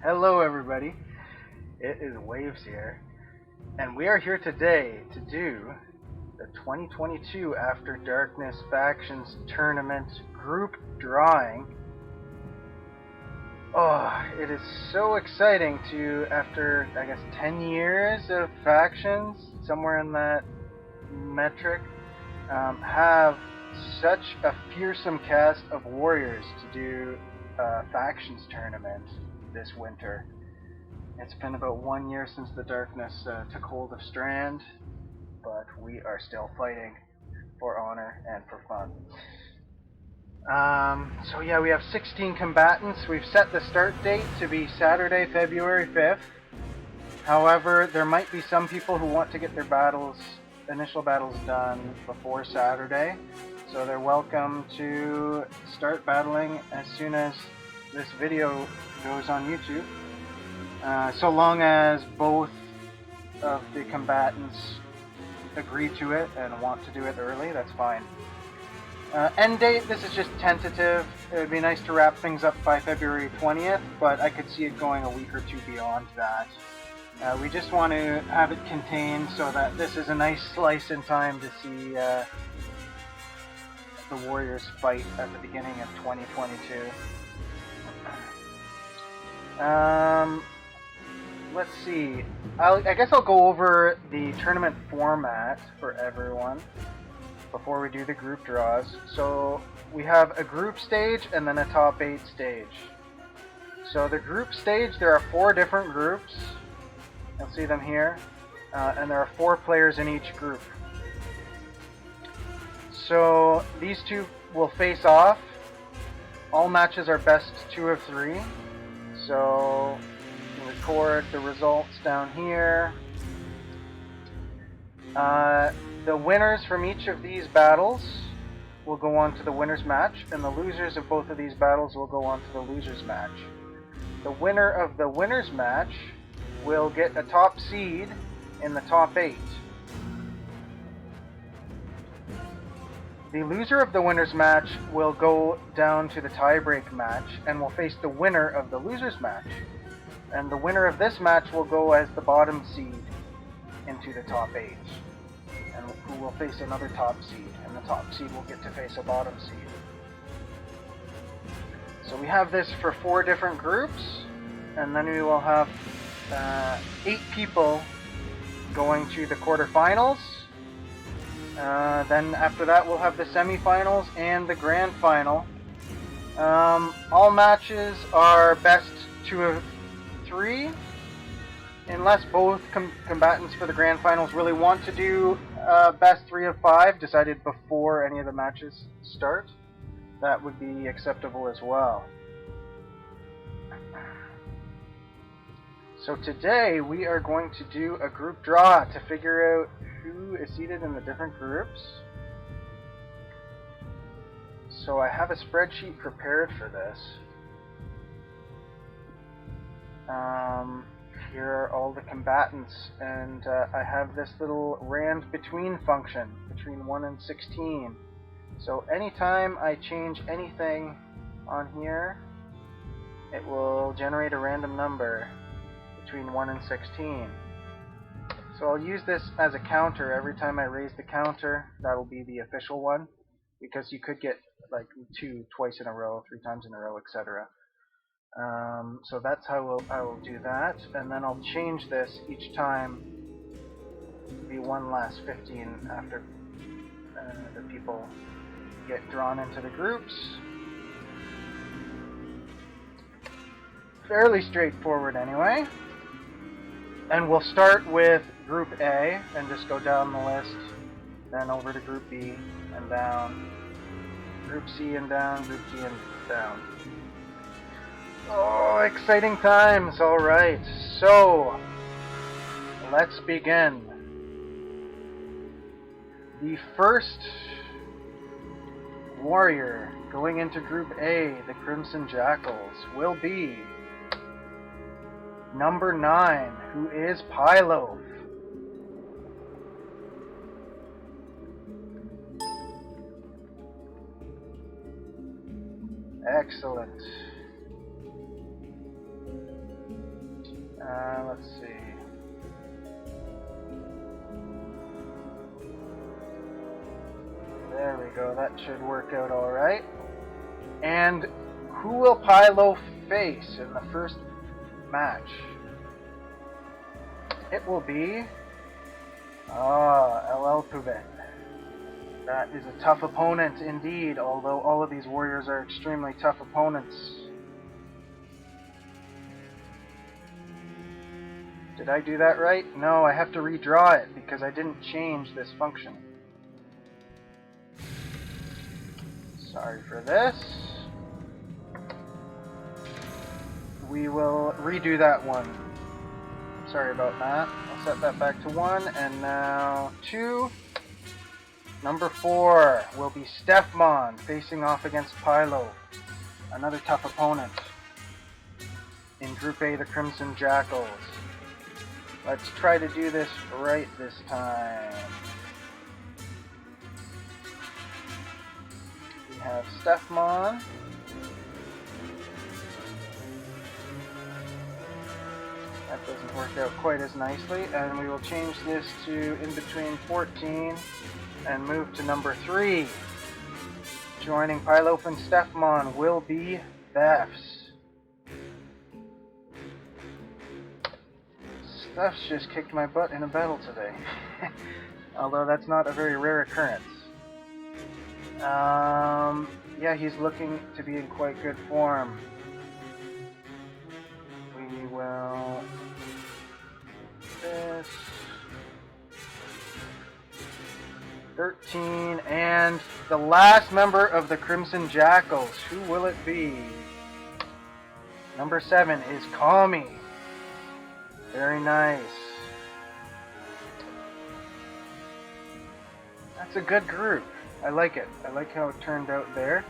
Hello, everybody. It is Waves here, and we are here today to do the 2022 After Darkness Factions Tournament group drawing. Oh, it is so exciting to, after I guess 10 years of factions, somewhere in that metric, have such a fearsome cast of warriors to do a factions tournament this winter. It's been about 1 year since the darkness took hold of Strand, but we are still fighting for honor and for fun. So yeah, we have 16 combatants. We've set the start date to be Saturday, February 5th. However, there might be some people who want to get their initial battles done before Saturday. So they're welcome to start battling as soon as this video goes on YouTube. So long as both of the combatants agree to it and want to do it early, that's fine. End date, this is just tentative. It would be nice to wrap things up by February 20th, but I could see it going a week or two beyond that. We just want to have it contained so that this is a nice slice in time to see the Warriors fight at the beginning of 2022. Let's see. I guess I'll go over the tournament format for everyone before we do the group draws. So we have a group stage and then a top 8 stage. So the group stage, there are 4 different groups. You'll see them here. And there are 4 players in each group. So these two will face off. All matches are best 2 of 3. So you can record the results down here. The winners from each of these battles will go on to the winners match, and the losers of both of these battles will go on to the losers match. The winner of the winners match will get a top seed in the top 8. The loser of the winners match will go down to the tiebreak match and will face the winner of the losers match. And the winner of this match will go as the bottom seed into the top 8. And who will face another top seed, and the top seed will get to face a bottom seed. So we have this for 4 different groups, and then we will have 8 people going to the quarterfinals. Then after that we'll have the semifinals and the grand final. All matches are best 2 of 3, unless both combatants for the grand finals really want to do best 3 of 5, decided before any of the matches start. That would be acceptable as well. So today we are going to do a group draw to figure out who is seated in the different groups. So I have a spreadsheet prepared for this. Here are all the combatants, and I have this little rand between function between 1 and 16. So anytime I change anything on here, it will generate a random number between 1 and 16. So I'll use this as a counter. Every time I raise the counter, that'll be the official one, because you could get like 2 twice in a row, 3 times in a row, etc. So that's how I will do that, and then I'll change this each time to be 1 less 15 after the people get drawn into the groups. Fairly straightforward anyway. And we'll start with Group A and just go down the list, then over to Group B and down, Group C and down, Group D and down. Oh, exciting times! Alright, so let's begin. The first warrior going into Group A, the Crimson Jackals, will be number 9, who is Pylo. Excellent. Let's see. There we go. That should work out all right. And who will Pylo face in the first match? It will be LL Puben. That is a tough opponent indeed, although all of these warriors are extremely tough opponents. Did I do that right? No, I have to redraw it because I didn't change this function. Sorry for this. We will redo that one. Sorry about that. I'll set that back to 1, and now 2. Number 4 will be Stefmon facing off against Pylo, another tough opponent. In Group A, the Crimson Jackals. Let's try to do this right this time. We have Stefmon. That doesn't work out quite as nicely, and we will change this to in between 14 and move to number 3. Joining Pylo and Stefmon will be Thefts. Thefts just kicked my butt in a battle today. Although that's not a very rare occurrence. Yeah, he's looking to be in quite good form. We will do this. 13, and the last member of the Crimson Jackals. Who will it be? Number 7 is Kami. Very nice. That's a good group. I like it. I like how it turned out there.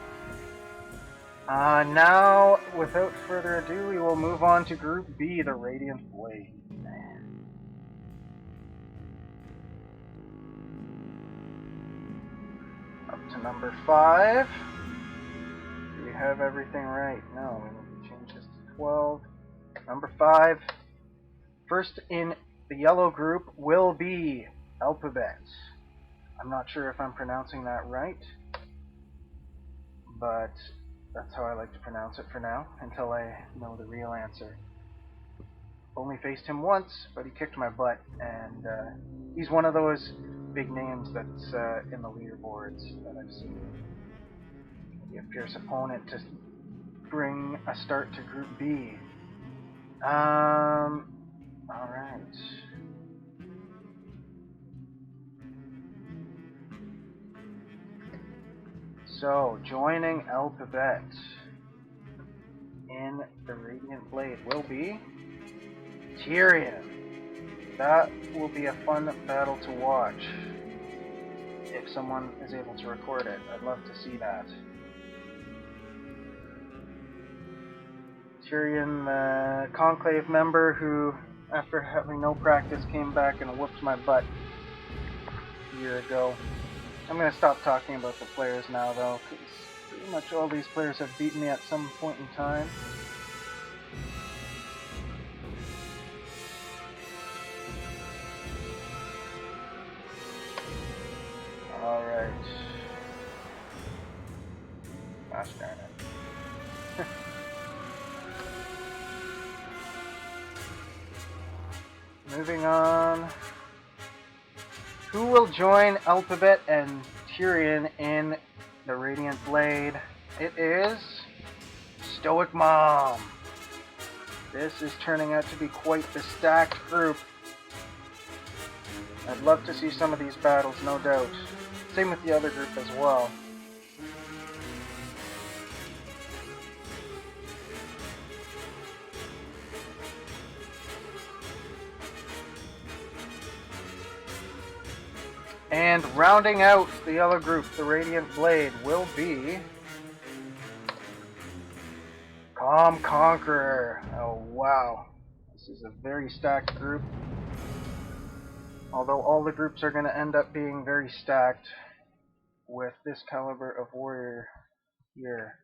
Now, without further ado, we will move on to Group B, the Radiant Blade. Up to number 5. Do we have everything right? No, we need to change this to 12. Number 5. First in the yellow group will be Alphabet. I'm not sure if I'm pronouncing that right, but that's how I like to pronounce it for now, until I know the real answer. Only faced him once, but he kicked my butt, and he's one of those big names that's in the leaderboards that I've seen. Be a fierce opponent to bring a start to Group B. Alright. So, joining Alphabet in the Radiant Blade will be Tyrion. That will be a fun battle to watch. If someone is able to record it, I'd love to see that. Tyrion, the Conclave member who, after having no practice, came back and whooped my butt a year ago. I'm going to stop talking about the players now, though, because pretty much all these players have beaten me at some point in time. Alright. Gosh darn it. Moving on. Who will join Alphabet and Tyrion in the Radiant Blade? It is Stoic Mom. This is turning out to be quite the stacked group. I'd love to see some of these battles, no doubt. Same with the other group as well. And rounding out the yellow group, the Radiant Blade, will be Calm Conqueror. Oh wow, this is a very stacked group. Although all the groups are going to end up being very stacked with this caliber of warrior here.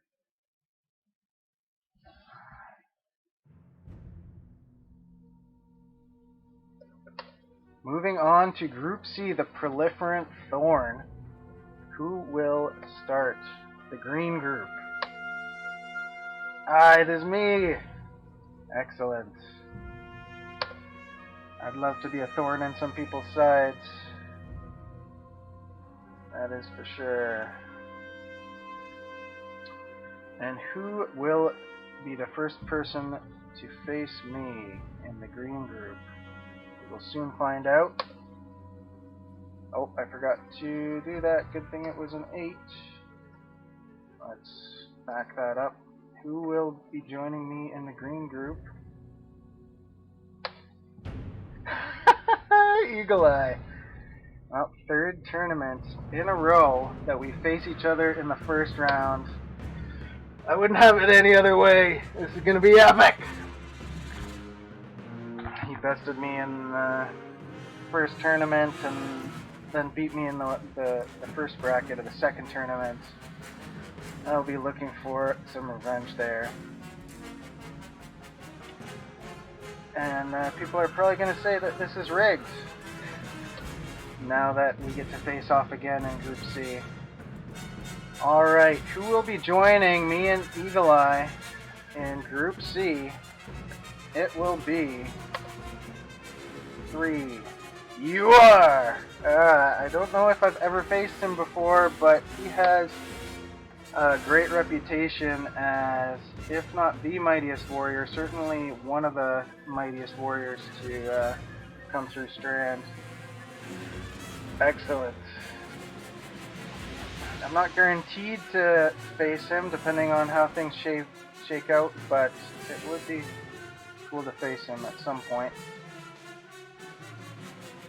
Moving on to Group C, the Proliferant Thorn. Who will start? The green group. It is me! Excellent. I'd love to be a thorn in some people's sides. That is for sure. And who will be the first person to face me in the green group? We'll soon find out. Oh, I forgot to do that. Good thing it was an 8. Let's back that up. Who will be joining me in the green group? Eagle Eye. Well, third tournament in a row that we face each other in the first round. I wouldn't have it any other way. This is going to be epic. He bested me in the first tournament and then beat me in the first bracket of the second tournament. I'll be looking for some revenge there. And people are probably going to say that this is rigged. Now that we get to face off again in Group C. Alright, who will be joining me and Eagle Eye in Group C? It will be 3. You are! I don't know if I've ever faced him before, but he has a great reputation as, if not the mightiest warrior, certainly one of the mightiest warriors to come through Strand. Excellent. I'm not guaranteed to face him depending on how things shake out, but it would be cool to face him at some point.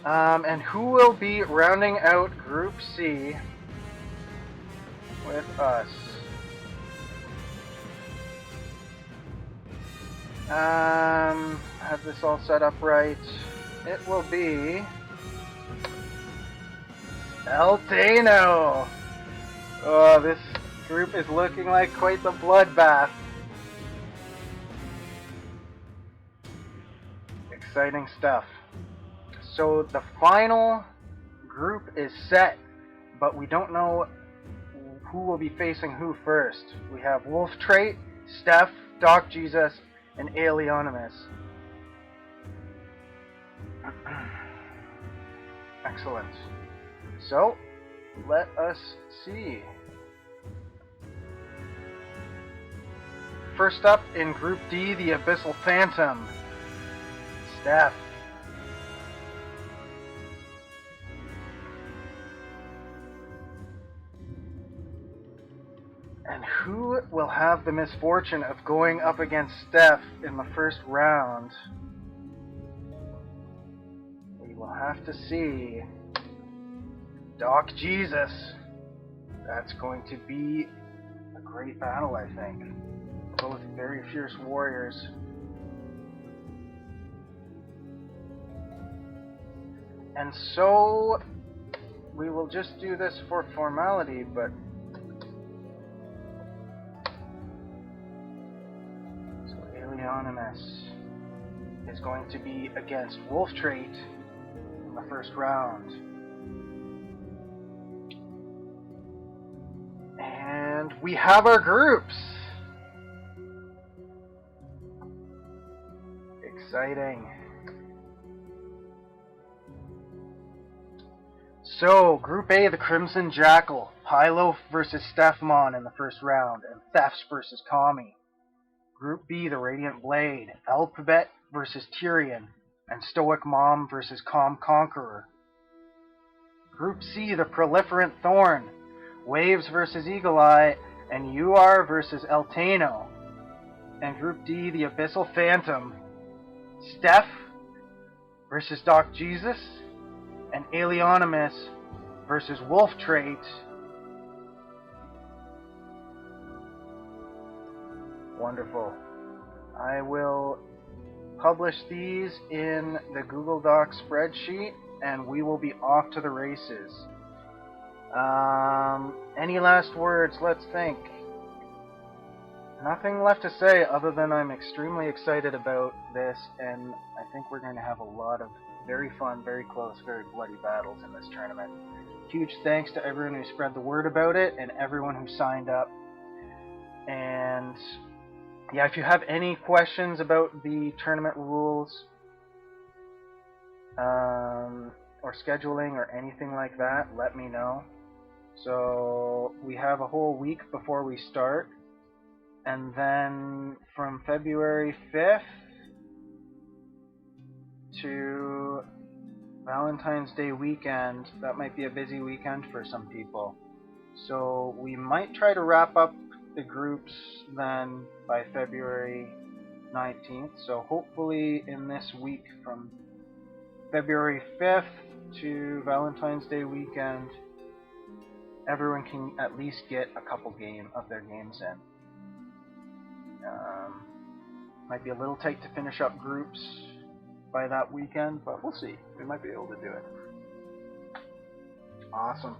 And who will be rounding out Group C with us? Have this all set up right. It will be Altano. Oh, this group is looking like quite the bloodbath. Exciting stuff. So the final group is set, but we don't know who will be facing who first. We have Wolf Trait, Steph, Doc Jesus, and Alionimus. Excellent. So, let us see. First up in Group D, the Abyssal Phantom. Steph. And who will have the misfortune of going up against Steph in the first round? We will have to see. Doc Jesus. That's going to be a great battle, I think. Both very fierce warriors. And so, we will just do this for formality, but so Alionimus is going to be against Wolf Trait in the first round. And we have our groups. Exciting. So, Group A, the Crimson Jackal. Pylo versus Stephmon in the first round, and Thefts versus Kami. Group B, the Radiant Blade. Alphabet versus Tyrion, and Stoic Mom versus Calm Conqueror. Group C, the Proliferant Thorn. Waves versus Eagle Eye, and UR versus Altano. And Group D, the Abyssal Phantom. Steph versus Doc Jesus, and Alionimus versus Wolf Trait. Wonderful. I will publish these in the Google Docs spreadsheet, and we will be off to the races. Any last words? Let's think. Nothing left to say other than I'm extremely excited about this, and I think we're going to have a lot of Very fun, very close, very bloody battles in this tournament. Huge thanks to everyone who spread the word about it and everyone who signed up. And yeah, if you have any questions about the tournament rules or scheduling or anything like that, let me know. So we have a whole week before we start, and then from February 5th to Valentine's Day weekend, that might be a busy weekend for some people. So we might try to wrap up the groups then by February 19th. So hopefully in this week from February 5th to Valentine's Day weekend, everyone can at least get a couple of their games in. Might be a little tight to finish up groups by that weekend, but we'll see. We might be able to do it. Awesome.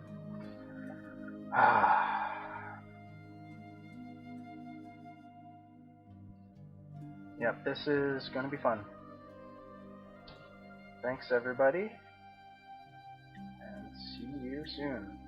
Yep, this is going to be fun. Thanks, everybody, and see you soon.